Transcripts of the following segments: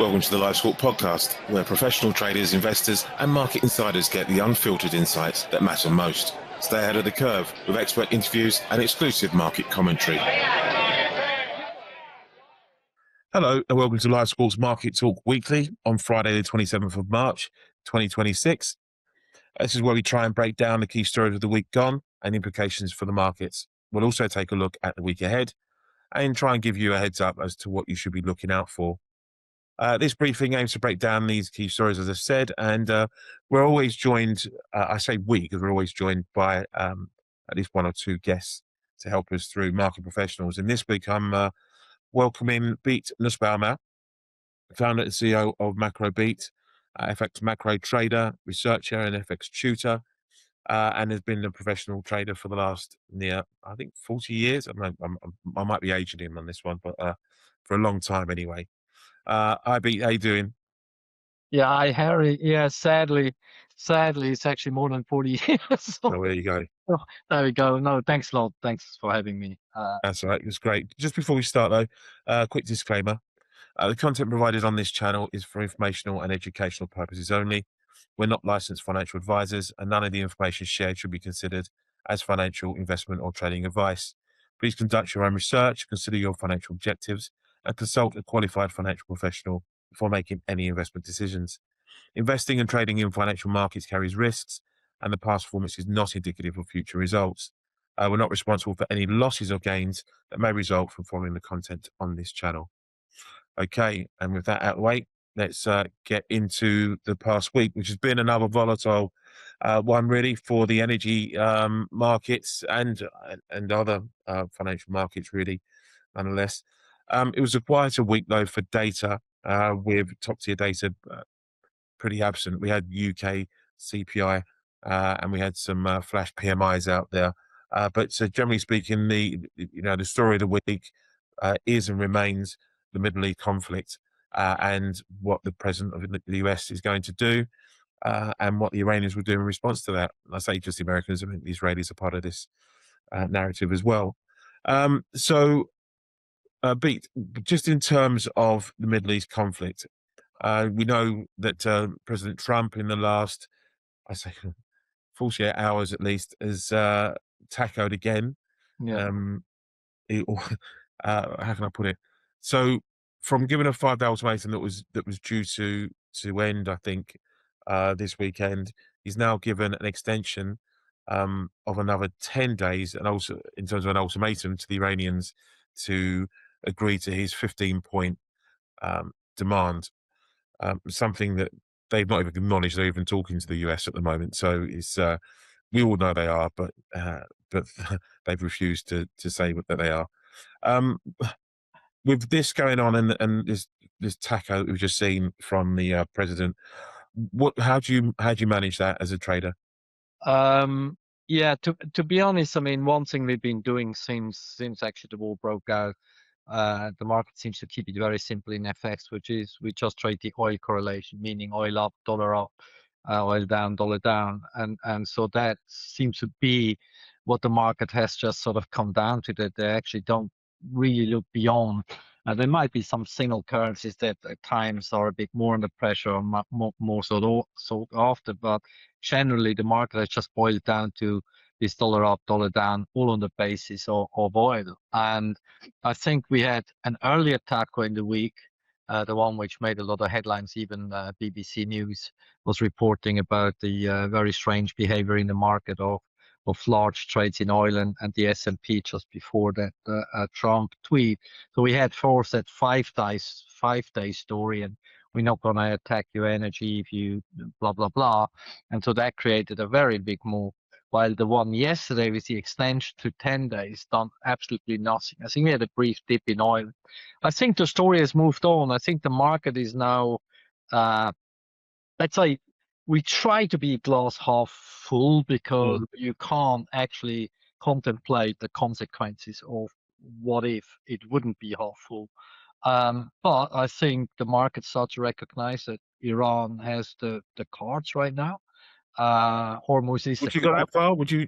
Welcome to the Live Squawk podcast, where professional traders, investors and market insiders get the unfiltered insights that matter most. Stay ahead of the curve with expert interviews and exclusive market commentary. Hello and welcome to Live Squawk's Market Talk Weekly on Friday the 27th of March 2026. This is where we try and break down the key stories of the week gone and implications for the markets. We'll also take a look at the week ahead and try and give you a heads up as to what you should be looking out for. This briefing aims to break down these key stories, as I said, and we're always joined, I say we, because we're always joined by at least one or two guests to help us through market professionals. And this week I'm welcoming Nussbaumer, founder and CEO of MacroBeat, FX macro trader, researcher and FX tutor, and has been a professional trader for the last near, I think, 40 years. I might be aging him on this one, but for a long time anyway. Hi, Beat, how you doing? Yeah, hi, Harry. Yeah, sadly, it's actually more than 40 years. So there you go. There we go. No, thanks a lot. Thanks for having me. That's all right. It's great. Just before we start, though, quick disclaimer. The content provided on this channel is for informational and educational purposes only. We're not licensed financial advisors, and none of the information shared should be considered as financial, investment, or trading advice. Please conduct your own research, consider your financial objectives, and consult a qualified financial professional before making any investment decisions. Investing and trading in financial markets carries risks, and the past performance is not indicative of future results. We're not responsible for any losses or gains that may result from following the content on this channel. Okay, and with that out of the way, let's get into the past week, which has been another volatile one, really, for the energy markets and other financial markets, really, nonetheless. It was a quieter week, though, for data, with top-tier data pretty absent. We had UK CPI, and we had some flash PMIs out there. But generally speaking, the story of the week is and remains the Middle East conflict and what the president of the US is going to do, and what the Iranians will do in response to that. And I say just the Americans, I think the Israelis are part of this narrative as well. Beat, just in terms of the Middle East conflict, we know that President Trump in the last, I say, 48 hours at least, has tacoed again. Yeah. How can I put it? So, from giving a 5-day ultimatum that was due to end, I think, this weekend, he's now given an extension of another 10 days, and also in terms of an ultimatum to the Iranians to agree to his 15-point demand, something that they've not even acknowledged they're even talking to the US at the moment. So it's we all know they are, but they've refused to say that they are. With this going on and this taco we've just seen from the president, how do you manage that as a trader? Yeah, to be honest, I mean, one thing we've been doing since actually the war broke out, the market seems to keep it very simple in FX, which is we just trade the oil correlation, meaning oil up, dollar up, oil down, dollar down, and so that seems to be what the market has just sort of come down to, that they actually don't really look beyond. There might be some single currencies that at times are a bit more under pressure or more sought after, but generally the market has just boiled down to this dollar up, dollar down, all on the basis of oil. And I think we had an earlier taco in the week, the one which made a lot of headlines. Even BBC News was reporting about the very strange behavior in the market of large trades in oil and the S&P just before that Trump tweet. So we had forced that 5-day story, and we're not going to attack your energy if you blah, blah, blah. And so that created a very big move. While the one yesterday with the extension to 10 days done absolutely nothing. I think we had a brief dip in oil. I think the story has moved on. I think the market is now, let's say, we try to be glass half full because you can't actually contemplate the consequences of what if it wouldn't be half full. But I think the market starts to recognize that Iran has the cards right now. Hormuz is. Would you go that far? Would you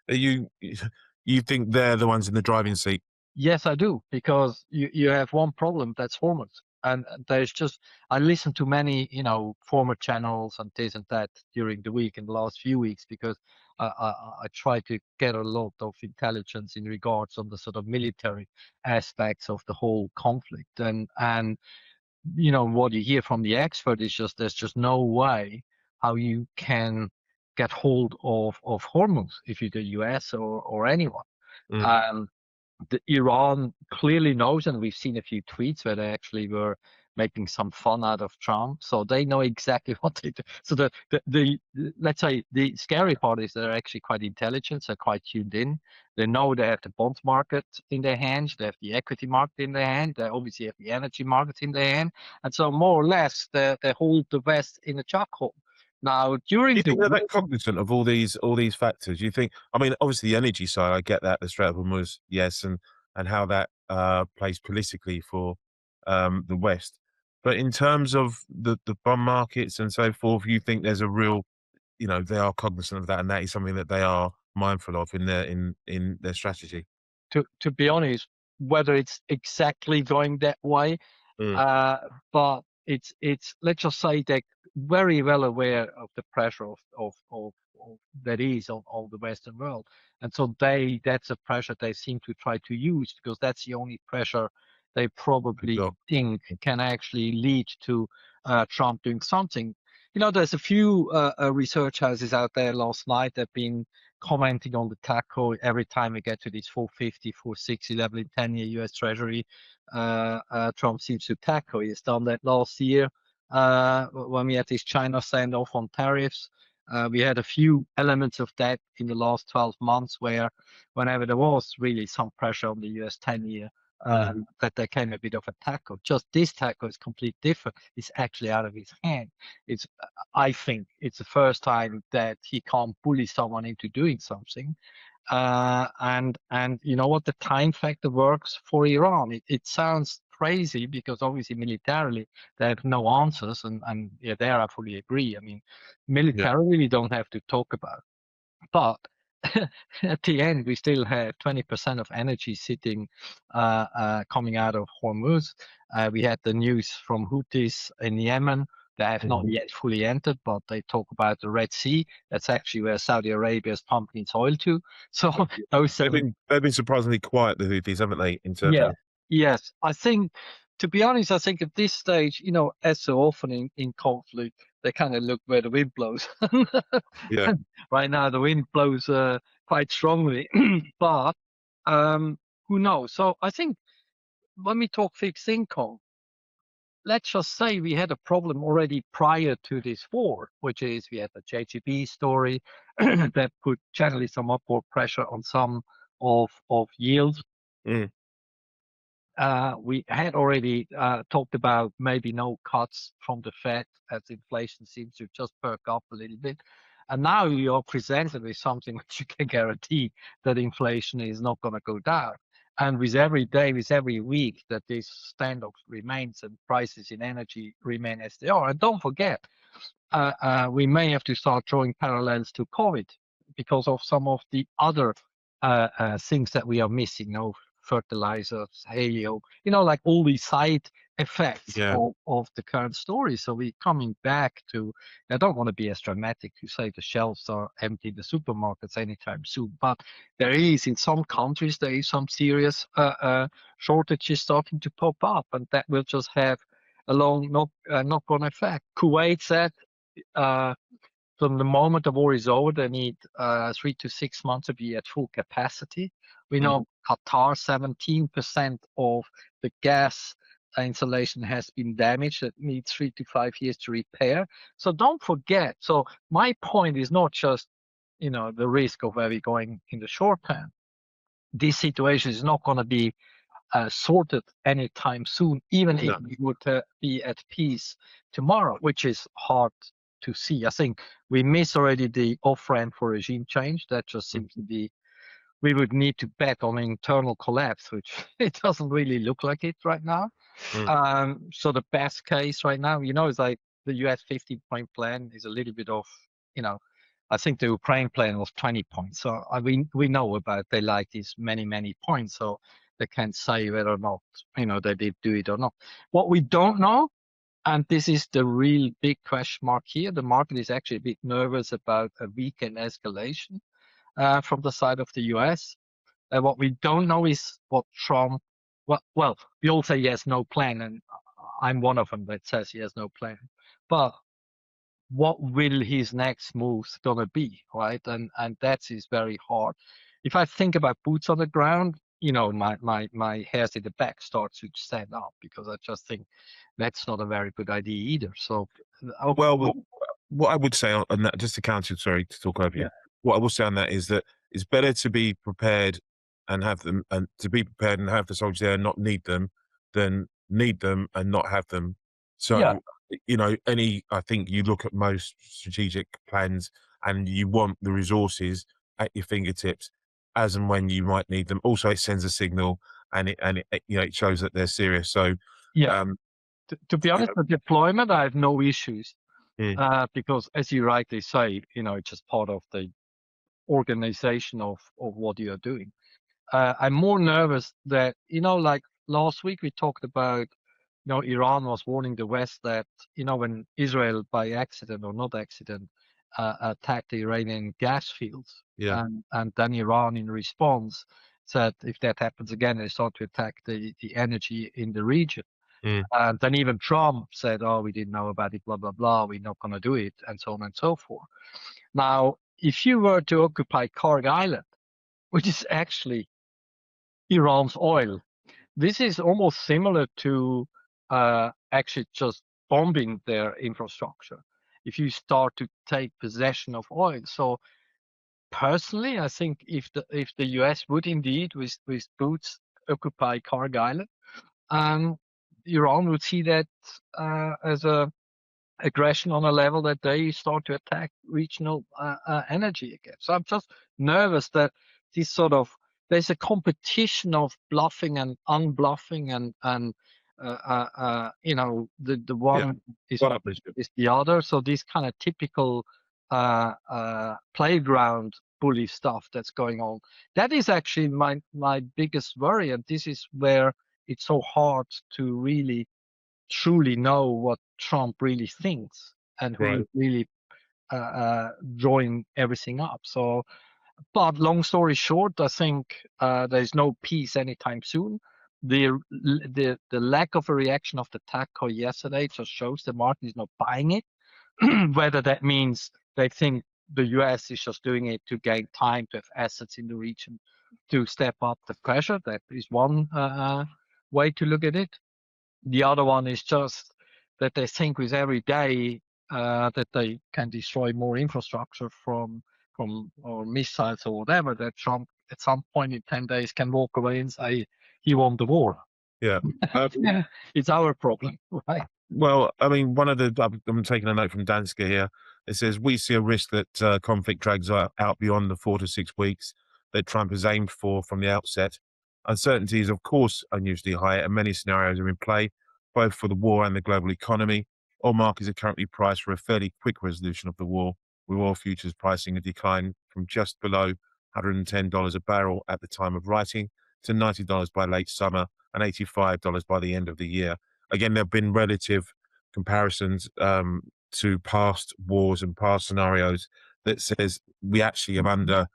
you think they're the ones in the driving seat? Yes, I do, because you have one problem, that's Hormuz. And there's just, I listen to many, former channels and this and that during the week in the last few weeks because I try to get a lot of intelligence in regards on the sort of military aspects of the whole conflict. And what you hear from the expert is just there's just no way how you can get hold of Hormuz if you're the US or anyone. Mm. Um, Iran clearly knows, and we've seen a few tweets where they actually were making some fun out of Trump. So they know exactly what they do. So the let's say the scary part is they're actually quite intelligent, they're quite tuned in. They know they have the bond market in their hands, they have the equity market in their hand, they obviously have the energy market in their hand, and so more or less they hold the West in a chokehold. Now Do during you the think they're that war, cognizant of all these factors? You think? I mean, obviously the energy side, I get that the Strait of Hormuz, yes, and how that plays politically for the West. But in terms of the bond markets and so forth, you think there's a real, they are cognizant of that, and that is something that they are mindful of in their strategy. to be honest, whether it's exactly going that way, Mm. uh, but it's let's just say they're very well aware of the pressure of that is on the Western world, and so that's a pressure they seem to try to use because that's the only pressure they Good probably job. think can actually lead to Trump doing something. There's a few research houses out there last night that have been commenting on the taco every time we get to this 450, 460 level in 10-year US Treasury. Trump seems to tackle. He's done that last year when we had this China standoff on tariffs. We had a few elements of that in the last 12 months where whenever there was really some pressure on the US 10-year, Mm. that there came a bit of a tackle. Just this tackle is completely different. It's actually out of his hand. It's, I think, it's the first time that he can't bully someone into doing something. And you know what? The time factor works for Iran. It sounds crazy because obviously militarily they have no answers, and yeah, there I fully agree. I mean, Yeah. militarily we don't have to talk about. But at the end, we still have 20% of energy sitting coming out of Hormuz. We had the news from Houthis in Yemen. They have not Mhm. yet fully entered, but they talk about the Red Sea. That's actually where Saudi Arabia is pumping its oil to. So those They've are, been surprisingly quiet, the Houthis, haven't they? In yeah, terms, yes. I think, to be honest, I think at this stage, as so often in conflict, they kind of look where the wind blows. yeah, Right now, the wind blows quite strongly, but who knows? So I think when we talk fixed income, let's just say we had a problem already prior to this war, which is we had the JGB story that put generally some upward pressure on some of yields. mm, We had already talked about maybe no cuts from the Fed as inflation seems to just perk up a little bit. And now you're presented with something which you can guarantee that inflation is not going to go down. And with every day, with every week that this standoff remains and prices in energy remain as they are. And don't forget, we may have to start drawing parallels to COVID because of some of the other things that we are missing, fertilizers, halio, like all these side effects yeah, of the current story. So we're coming back to, I don't want to be as dramatic to say the shelves are empty in the supermarkets anytime soon, but there is in some countries, there is some serious shortages starting to pop up, and that will just have a long knock-on effect. Kuwait said uh, from the moment the war is over, they need 3 to 6 months to be at full capacity. We mm, know Qatar, 17% of the gas installation has been damaged. That needs 3 to 5 years to repair. So don't forget. So my point is not just, the risk of where we're going in the short term. This situation is not going to be sorted anytime soon, even if no, we would be at peace tomorrow, which is hard to see. I think we miss already the off ramp for regime change. That just mm, seems to be, we would need to bet on internal collapse, which it doesn't really look like it right now. mm, So the best case right now, is like the US 15-point plan is a little bit of, you know, I think the Ukraine plan was 20 points. So we know about they like these many, many points. So they can't say whether or not they did do it or not. What we don't know, and this is the real big question mark here, the market is actually a bit nervous about a weekend escalation from the side of the US. What we don't know is what Trump. Well, we all say he has no plan, and I'm one of them that says he has no plan. But what will his next moves gonna be, right? And that is very hard. If I think about boots on the ground, my hairs in the back start to stand up because I just think that's not a very good idea either. So, Well, what I would say on that, just to counter, sorry to talk over you. yeah, What I will say on that is that it's better to be prepared and have them, and to be prepared and have the soldiers there and not need them, than need them and not have them. yeah, So, I think you look at most strategic plans and you want the resources at your fingertips as and when you might need them. Also, it sends a signal and it shows that they're serious. So, yeah. um, To be honest, the deployment, I have no issues mm, because, as you rightly say, it's just part of the organization of what you are doing. I'm more nervous that, like last week we talked about, Iran was warning the West that, when Israel by accident or not accident attacked the Iranian gas fields, yeah, and then Iran in response said if that happens again, they start to attack the energy in the region. mm, And then even Trump said, oh, we didn't know about it, blah, blah, blah, we're not going to do it, and so on and so forth. Now, if you were to occupy Karg Island, which is actually Iran's oil, this is almost similar to actually just bombing their infrastructure if you start to take possession of oil. So personally, I think if the US would indeed with boots occupy Karg Island, um, Iran would see that as a aggression on a level that they start to attack regional energy again. So I'm just nervous that this sort of there's a competition of bluffing and unbluffing and the yeah. one is One upmanship. is the other. So this kind of typical playground bully stuff that's going on. That is actually my biggest worry, and this is where it's so hard to really truly know what Trump really thinks and who Right. is really drawing everything up. So, but long story short, I think there's no peace anytime soon. The lack of a reaction of the TACO yesterday just shows the market is not buying it. Whether that means they think the US is just doing it to gain time to have assets in the region to step up the pressure, that is one way to look at it. The other one is just that they think with every day that they can destroy more infrastructure from or missiles or whatever, that Trump at some point in 10 days can walk away and say he won the war. Yeah. Um, Yeah, it's our problem, right? well, I mean, I'm taking a note from Danska here. It says, we see a risk that conflict drags out beyond the 4 to 6 weeks that Trump has aimed for from the outset. Uncertainty is, of course, unusually high, and many scenarios are in play, both for the war and the global economy. Oil markets are currently priced for a fairly quick resolution of the war, with oil futures pricing a decline from just below $110 a barrel at the time of writing to $90 by late summer and $85 by the end of the year. Again, there have been relative comparisons to past wars and past scenarios that says we actually have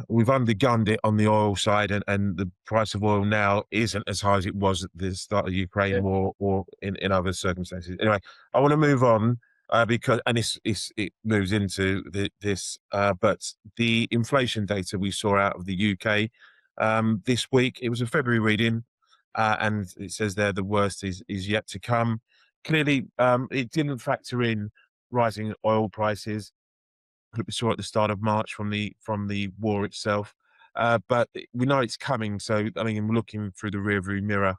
we've undergunned it on the oil side, and the price of oil now isn't as high as it was at the start of the Ukraine war or in other circumstances. Anyway, I want to move on because it moves into but the inflation data we saw out of the UK this week, it was a February reading, and it says there the worst is yet to come. Clearly, it didn't factor in rising oil prices that we saw at the start of March from the war itself. But we know it's coming. So, I mean, we're looking through the rearview mirror.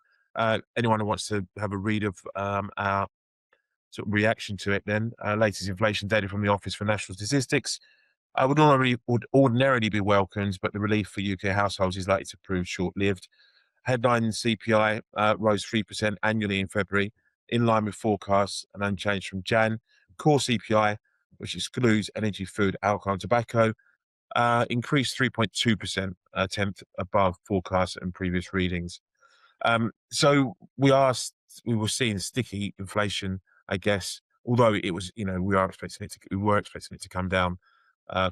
Anyone who wants to have a read of our sort of reaction to it, then latest inflation data from the Office for National Statistics would ordinarily be welcomed, but the relief for UK households is likely to prove short-lived. Headline CPI rose 3% annually in February, in line with forecasts and unchanged from Jan. Core CPI, which excludes energy, food, alcohol, and tobacco, increased 3.2%, a tenth above forecasts and previous readings. So we were seeing sticky inflation, I guess. Although it was, we were expecting it to come down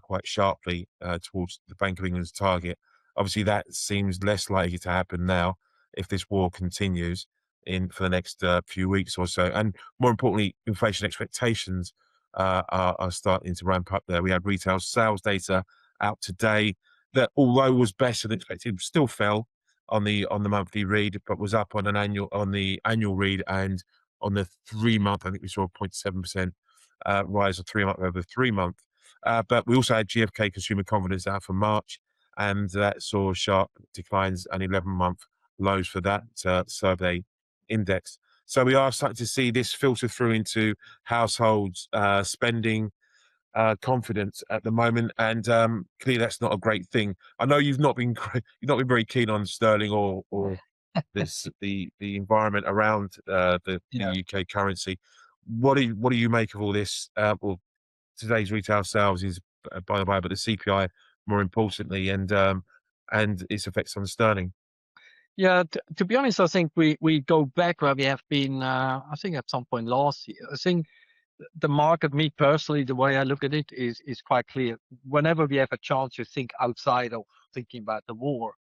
quite sharply towards the Bank of England's target. Obviously, that seems less likely to happen now if this war continues in for the next few weeks or so. And more importantly, inflation expectations are starting to ramp up. There, we had retail sales data out today that, although was better than expected, still fell on the monthly read, but was up on the annual read, and on the 3 month, I think we saw a 0.7% rise of 3 month over 3 month. But we also had GfK consumer confidence out for March, and that saw sharp declines and 11-month lows for that survey index. So we are starting to see this filter through into households spending, confidence at the moment, and clearly that's not a great thing. I know you've not been very keen on sterling or the environment around the Yeah. UK currency. What do you make of all this? Well, today's retail sales is by the way, but the CPI more importantly, and its effects on sterling. Yeah, to be honest, I think we go back where we have been. I think at some point last year. I think the market, me personally, the way I look at it is quite clear. Whenever we have a chance to think outside of thinking about the war,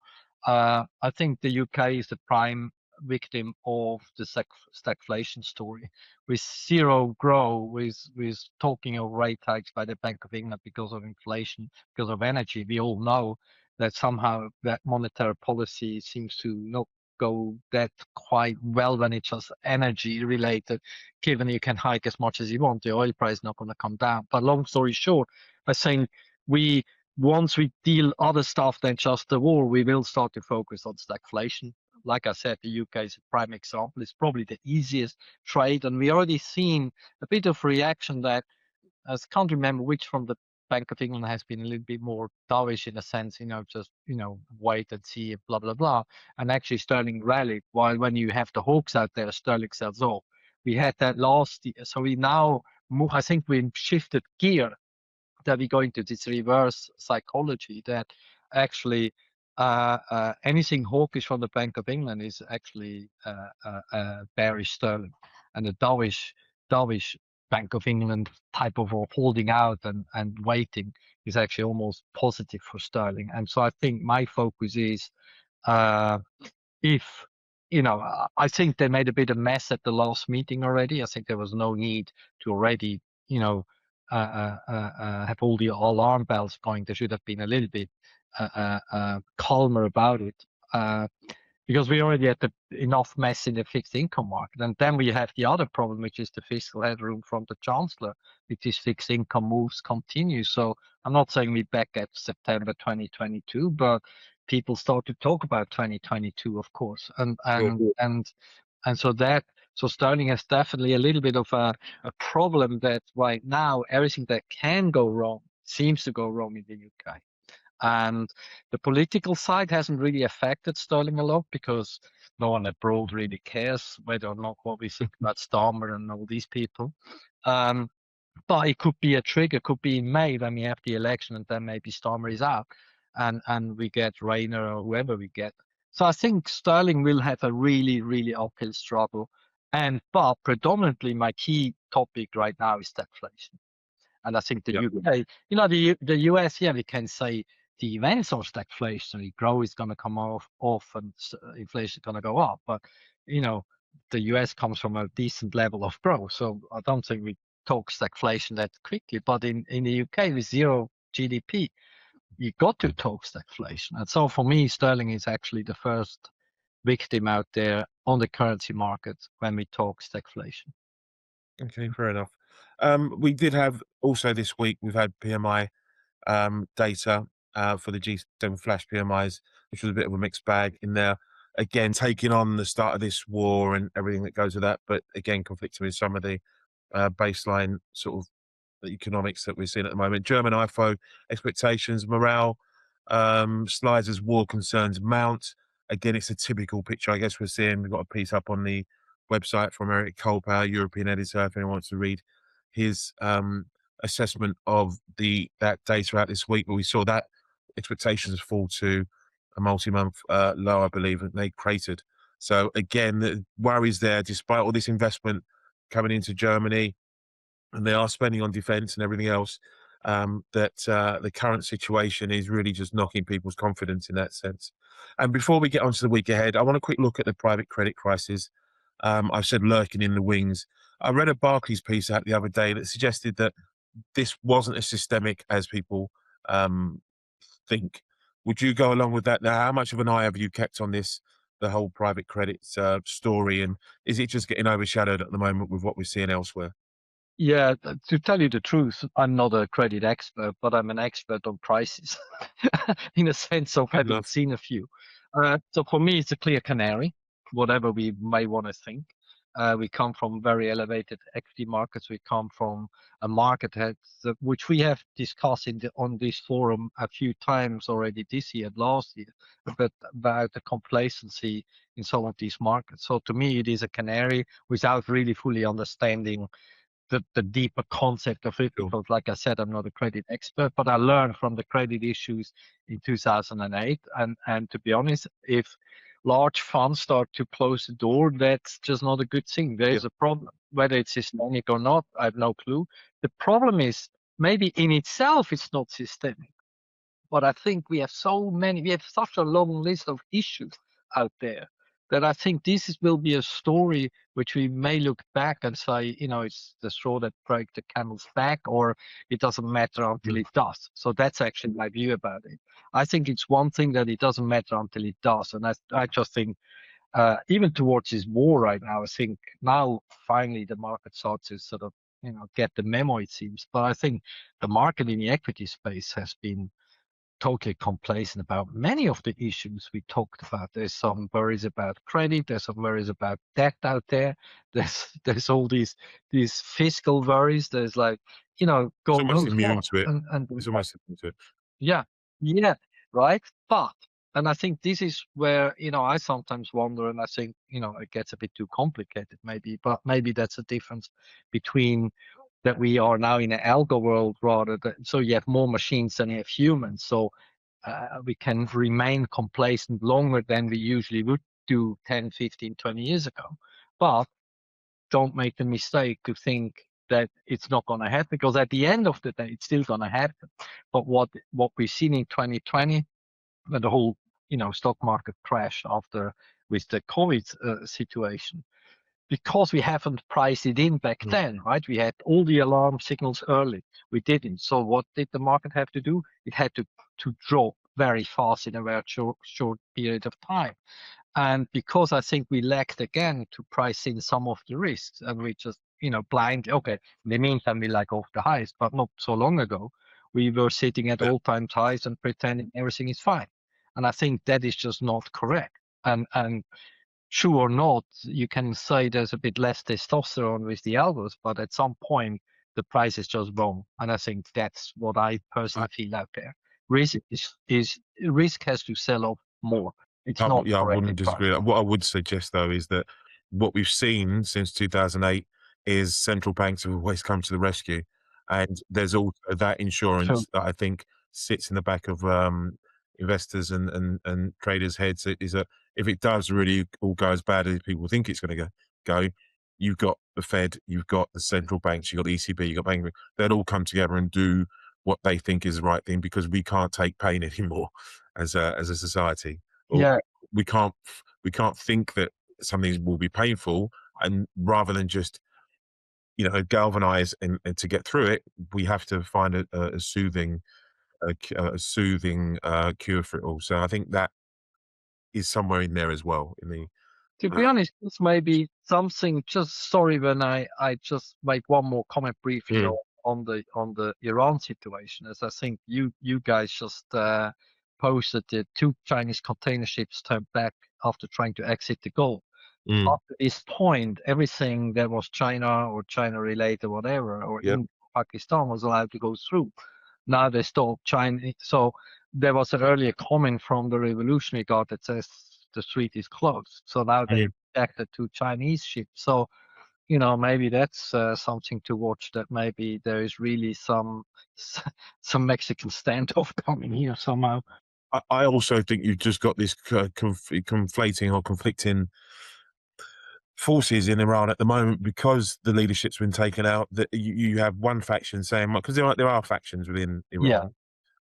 I think the UK is the prime victim of the stagflation story, with zero growth, with talking of rate hikes by the Bank of England because of inflation, because of energy. We all know that somehow that monetary policy seems to not go that quite well when it's just energy related, given you can hike as much as you want, the oil price is not going to come down. But long story short, I think we once we deal other stuff than just the war, we will start to focus on stagflation. Like I said, the UK is a prime example. It's probably the easiest trade, and we already seen a bit of reaction that I can't remember which from the Bank of England has been a little bit more dovish in a sense, just wait and see, blah blah blah. And actually, sterling rallied. While when you have the hawks out there, sterling sells off. We had that last year, so we now move. I think we shifted gear, that we go into this reverse psychology that actually anything hawkish from the Bank of England is actually bearish sterling, and the dovish Bank of England type of holding out and waiting is actually almost positive for sterling. And so I think my focus is uh, if I think they made a bit of mess at the last meeting already. I think there was no need to already have all the alarm bells going. There should have been a little bit calmer about it, because we already had enough mess in the fixed income market. And then we have the other problem, which is the fiscal headroom from the chancellor, which is fixed income moves continue. So I'm not saying we back at September 2022, but people start to talk about 2022, of course, Sure. and so sterling has definitely a little bit of a problem that right now everything that can go wrong seems to go wrong in the UK. And the political side hasn't really affected sterling a lot because no one abroad really cares whether or not what we think about Starmer and all these people. Um, but it could be a trigger, could be in May when we have the election, and then maybe Starmer is out, and we get Rayner or whoever we get. So I think sterling will have a really, really uphill struggle. But predominantly my key topic right now is stagflation. And I think the Yeah. UK, the US, yeah, we can say the events of stagflation, growth is going to come off and inflation is going to go up. But, you know, the US comes from a decent level of growth. So I don't think we talk stagflation that quickly. But in the UK with zero GDP, you got to talk stagflation. And so for me, sterling is actually the first victim out there on the currency market when we talk stagflation. Okay, fair enough. We did have also this week, we've had PMI data for the G7 flash PMIs, which was a bit of a mixed bag in there. Again, taking on the start of this war and everything that goes with that, but again, conflicting with some of the baseline sort of the economics that we're seeing at the moment. German IFO expectations, morale slides as war concerns mount. Again, it's a typical picture, I guess we're seeing. We've got a piece up on the website from Eric Kolpow, European editor, if anyone wants to read his assessment of that data out this week, but we saw that expectations fall to a multi-month low, I believe, and they cratered. So again, the worries there, despite all this investment coming into Germany, and they are spending on defence and everything else. That the current situation is really just knocking people's confidence in that sense. And before we get on to the week ahead, I want a quick look at the private credit crisis. I've said lurking in the wings. I read a Barclays piece out the other day that suggested that this wasn't as systemic as people um, think. Would you go along with that? Now, how much of an eye have you kept on this, the whole private credit story, and is it just getting overshadowed at the moment with what we're seeing elsewhere? Yeah, to tell you the truth, I'm not a credit expert, but I'm an expert on prices in a sense of Good having enough. seen a few. So for me, it's a clear canary, whatever we may want to think. We come from very elevated equity markets. We come from a market which we have discussed on this forum a few times already this year, last year, about the complacency in some of these markets. So to me, it is a canary without really fully understanding the deeper concept of it, Sure. because like I said, I'm not a credit expert, but I learned from the credit issues in 2008. And to be honest, if large funds start to close the door, that's just not a good thing. There Yeah. is a problem. Whether it's systemic or not, I have no clue. The problem is maybe in itself it's not systemic, but I think we have such a long list of issues out there that I think will be a story which we may look back and say, it's the straw that broke the camel's back, or it doesn't matter until Mm. it does. So that's actually my view about it. I think it's one thing that it doesn't matter until it does. And I just think, even towards this war right now, I think now finally the market starts to sort of, get the memo, it seems. But I think the market in the equity space has been totally complacent about many of the issues we talked about. There's some worries about credit. There's some worries about debt out there. There's all these fiscal worries. There's like, It's God almost knows immune what. to it. And It's almost immune to it. yeah, yeah, right. But and I think this is where I sometimes wonder, and I think it gets a bit too complicated, maybe. But maybe that's a difference between that we are now in an algo world rather than so you have more machines than you have humans. So we can remain complacent longer than we usually would do 10, 15, 20 years ago. But don't make the mistake to think that it's not going to happen, because at the end of the day, it's still going to happen. But what we've seen in 2020, when the whole stock market crashed after with the COVID situation, because we haven't priced it in back Mm. then, right? We had all the alarm signals early. We didn't. So what did the market have to do? It had to drop very fast in a very short period of time. And because I think we lacked again to price in some of the risks, and we just, blind, okay, in the meantime, we like off the highs, but not so long ago, we were sitting at Yeah. all-time highs and pretending everything is fine. And I think that is just not correct. And true or not, you can say there's a bit less testosterone with the algos, but at some point, the price is just wrong. And I think that's what I I, personally feel out there. Risk has to sell off more. It's not yeah, I wouldn't correctly disagree. priced. What I would suggest though is that what we've seen since 2008 is central banks have always come to the rescue, and there's also that So insurance that I think sits in the back of investors and traders' heads. Is that if it does really all go as bad as people think it's going to go, you've got the Fed, you've got the central banks, you've got the ECB, you've got banking. They'll all come together and do what they think is the right thing, because we can't take pain anymore as a society. Or yeah, we can't think that something will be painful, and rather than just galvanize and to get through it, we have to find a soothing cure for it all. So I think that is somewhere in there as well in the to uh, be honest, this may be something. Just sorry when I just make one more comment briefly mm, on the Iran situation, as I think you guys just posted that two Chinese container ships turned back after trying to exit the Gulf. mm, Up to this point, everything that was China or China related, whatever, or yep, in Pakistan was allowed to go through. Now they stopped China. So there was an earlier comment from the Revolutionary Guard that says the street is closed. So now they mm, protected two Chinese ships. So maybe that's something to watch. That maybe there is really some Mexican standoff coming here somehow. I also think you've just got this conflating or conflicting forces in Iran at the moment because the leadership's been taken out. That you have one faction saying, because there are factions within Yeah. Iran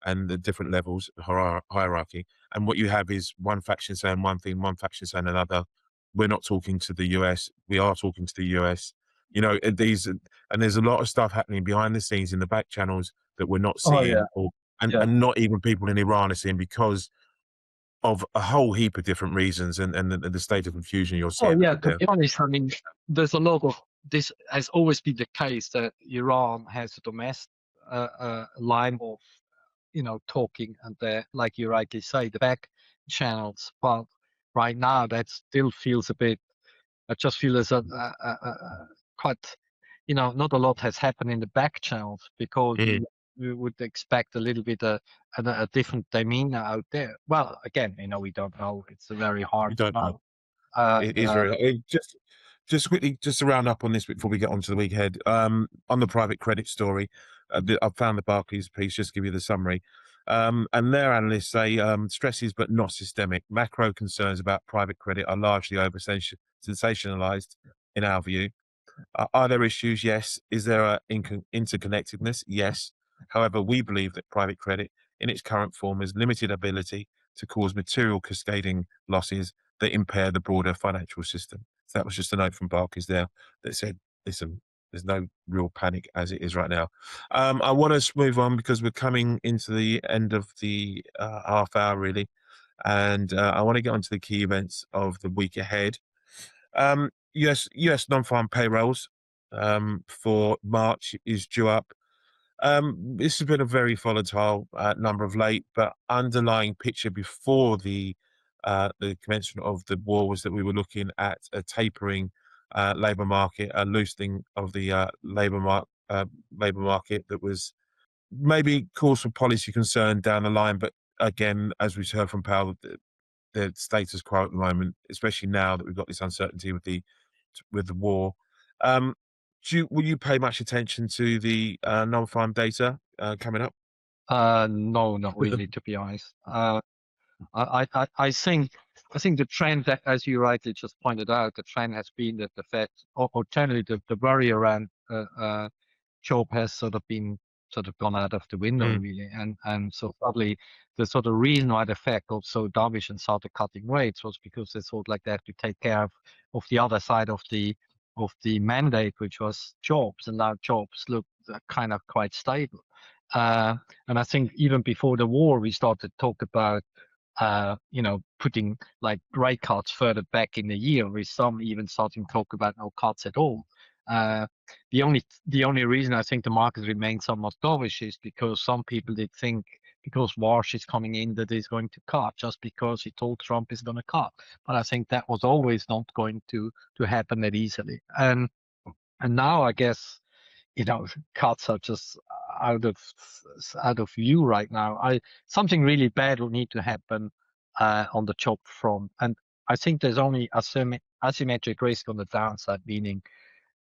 and the different levels hierarchy, and what you have is one faction saying one thing, one faction saying another. We're not talking to the US. We are talking to the US. And there's a lot of stuff happening behind the scenes in the back channels that we're not Oh yeah. seeing, or and Yeah. and not even people in Iran are seeing because of a whole heap of different reasons and the state of confusion you're Oh seeing yeah. out To there. be honest, I mean, there's a lot of this has always been the case that Iran has a domestic line of talking and like you rightly say, the back channels. But right now, that still feels a bit. I just feel there's quite, not a lot has happened in the back channels because Mm, we would expect a little bit a different demeanor out there. Well, again, we don't know. It's very hard you to don't know. know. Uh, It is uh, very just quickly, just to round up on this before we get on to the week ahead. On the private credit story, I've found the Barclays piece, just to give you the summary. And their analysts say stresses but not systemic. Macro concerns about private credit are largely over sensationalized in our view. Are there issues? Yes. Is there a interconnectedness? Yes. However, we believe that private credit in its current form has limited ability to cause material cascading losses that impair the broader financial system. So that was just a note from Barclays there that said, listen, there's no real panic as it is right now. I want to move on because we're coming into the end of the half hour, really. And I want to get onto the key events of the week ahead. US non-farm payrolls for March is due up. This has been a very volatile number of late, but underlying picture before the commencement of the war was that we were looking at a tapering labour market, a loosening of the labour market that was maybe cause for policy concern down the line. But again, as we've heard from Powell, the status quo at the moment, especially now that we've got this uncertainty with the war. Um, will you pay much attention to the non-farm data coming up? no, not really, to be honest. I think the trend that, as you rightly just pointed out, the trend has been that the Fed, or generally the worry around job has sort of gone out of the window Mm, really, and so probably the sort of reason why the Fed got so dovish and started cutting rates was because they thought like they have to take care of the other side of the mandate, which was jobs, and now jobs look kind of quite stable. Uh, and I think even before the war, we started to talk about putting like rate cuts further back in the year, with some even starting to talk about no cuts at all. Uh, the only reason I think the market remains somewhat dovish is because some people did think because Warsh is coming in that he's going to cut just because he told Trump he's going to cut. But I think that was always not going to happen that easily. And now I guess cuts are just out of out of view right now. Something really bad will need to happen on the job front, and I think there's only asymmetric risk on the downside. Meaning,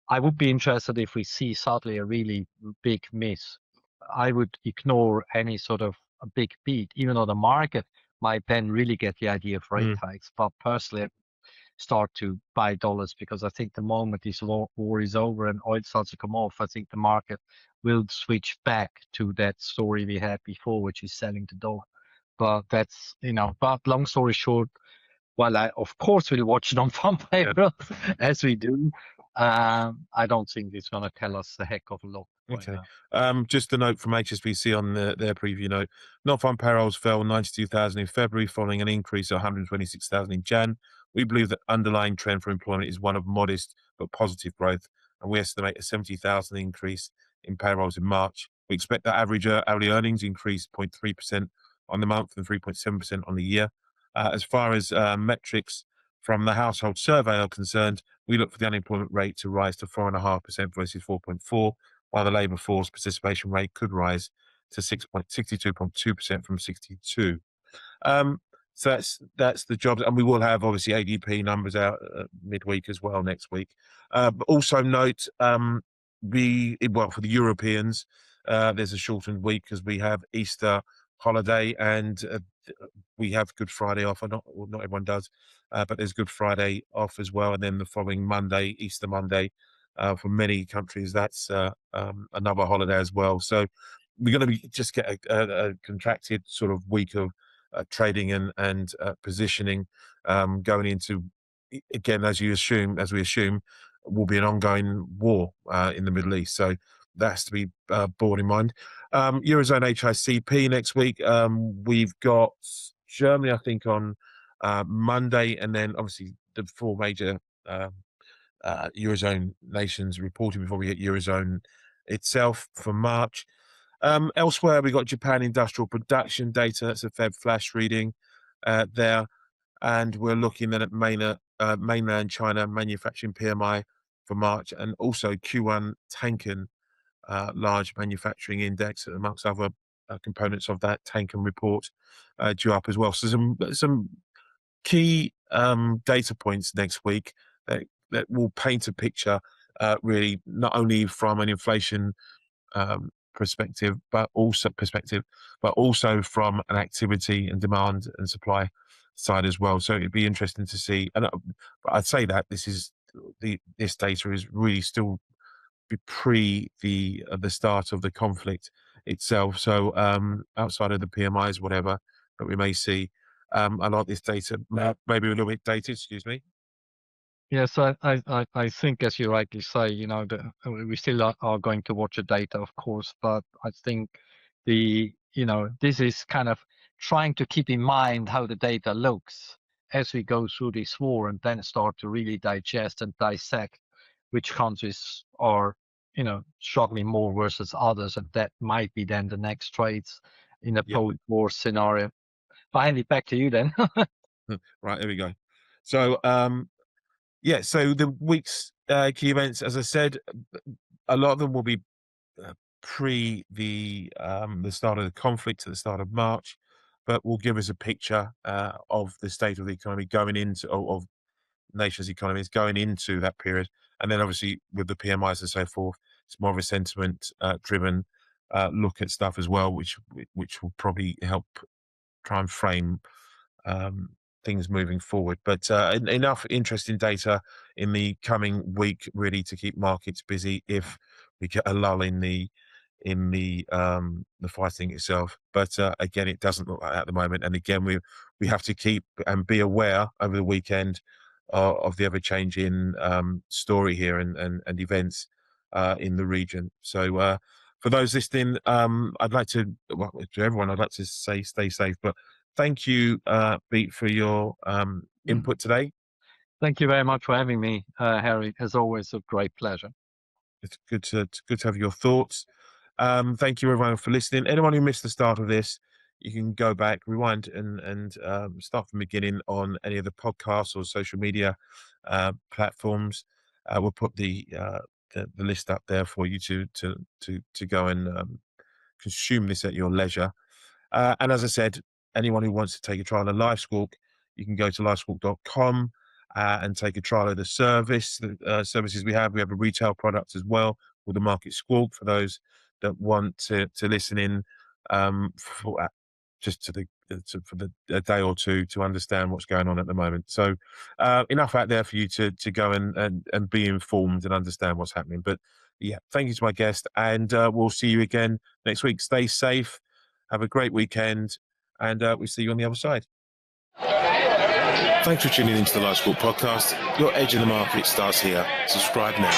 I would be interested if we see suddenly a really big miss. I would ignore any sort of a big beat, even though the market might then really get the idea of rate mm, hikes. But personally, start to buy dollars because I think the moment this war is over and oil starts to come off, I think the market will switch back to that story we had before, which is selling the dollar. But but long story short, while I, of course, will watch non-farm yeah. payrolls as we do, I don't think it's going to tell us a heck of a lot right Okay. now. Just a note from HSBC on their preview note. Non-farm payrolls fell 92,000 in February, following an increase of 126,000 in Jan. We believe that underlying trend for employment is one of modest but positive growth, and we estimate a 70,000 increase in payrolls in March. We expect that average hourly earnings increased 0.3% on the month and 3.7% on the year. As far as metrics from the household survey are concerned, we look for the unemployment rate to rise to 4.5% versus 4.4%, while the labour force participation rate could rise to 62.2% from 62. So that's the job, and we will have obviously ADP numbers out midweek as well next week. But also note, for the Europeans, there's a shortened week because we have Easter holiday and we have Good Friday off. Or not, well, not everyone does, but there's Good Friday off as well, and then the following Monday, Easter Monday, for many countries, that's another holiday as well. So we're going to just get a contracted sort of week of trading and positioning going into, again, as we assume, will be an ongoing war in the Middle East. So that has to be borne in mind. Eurozone HICP next week. We've got Germany, I think, on Monday, and then obviously the four major Eurozone nations reporting before we get Eurozone itself for March. Elsewhere, we got Japan industrial production data. That's a Fed flash reading there. And we're looking then at mainland China manufacturing PMI for March, and also Q1 Tankan large manufacturing index, amongst other components of that Tankan report, due up as well. So some key data points next week that will paint a picture, really, not only from an inflation perspective, but also from an activity and demand and supply side as well. So it'd be interesting to see. And I'd say that this data is really still pre the start of the conflict itself. So outside of the PMIs, whatever that we may see, I like this data. Maybe a little bit dated. Excuse me. Yes, I think, as you rightly say, we still are going to watch the data, of course, but I think this is kind of trying to keep in mind how the data looks as we go through this war, and then start to really digest and dissect which countries are, struggling more versus others, and that might be then the next trades in a post-war scenario. I hand it back to you then. Right, there we go. So so the week's key events, as I said, a lot of them will be pre the start of the conflict at the start of March, but will give us a picture of the state of the economy going into, of nations' economies going into that period. And then obviously with the PMIs and so forth, it's more of a sentiment driven look at stuff as well, which will probably help try and frame things moving forward. But enough interesting data in the coming week, really, to keep markets busy if we get a lull in the fighting itself. But again, it doesn't look like that at the moment. And again, we have to keep and be aware over the weekend of the ever-changing story here and events in the region. So for those listening, I'd like to everyone, I'd like to say stay safe. But thank you, Beat, for your input today. Thank you very much for having me, Harry. As always, a great pleasure. It's good to have your thoughts. Thank you, everyone, for listening. Anyone who missed the start of this, you can go back, rewind, and start from the beginning on any of the podcasts or social media platforms. We'll put the list up there for you to go and consume this at your leisure. And as I said, anyone who wants to take a trial of LiveSquawk, you can go to livesquawk.com and take a trial of the services we have. We have a retail product as well called the Market Squawk for those that want to listen in for a day or two to understand what's going on at the moment. So enough out there for you to go and be informed and understand what's happening. But yeah, thank you to my guest, and we'll see you again next week. Stay safe, have a great weekend, and we'll see you on the other side. Thanks for tuning into the LiveSquawk podcast. Your edge in the market starts here. Subscribe now.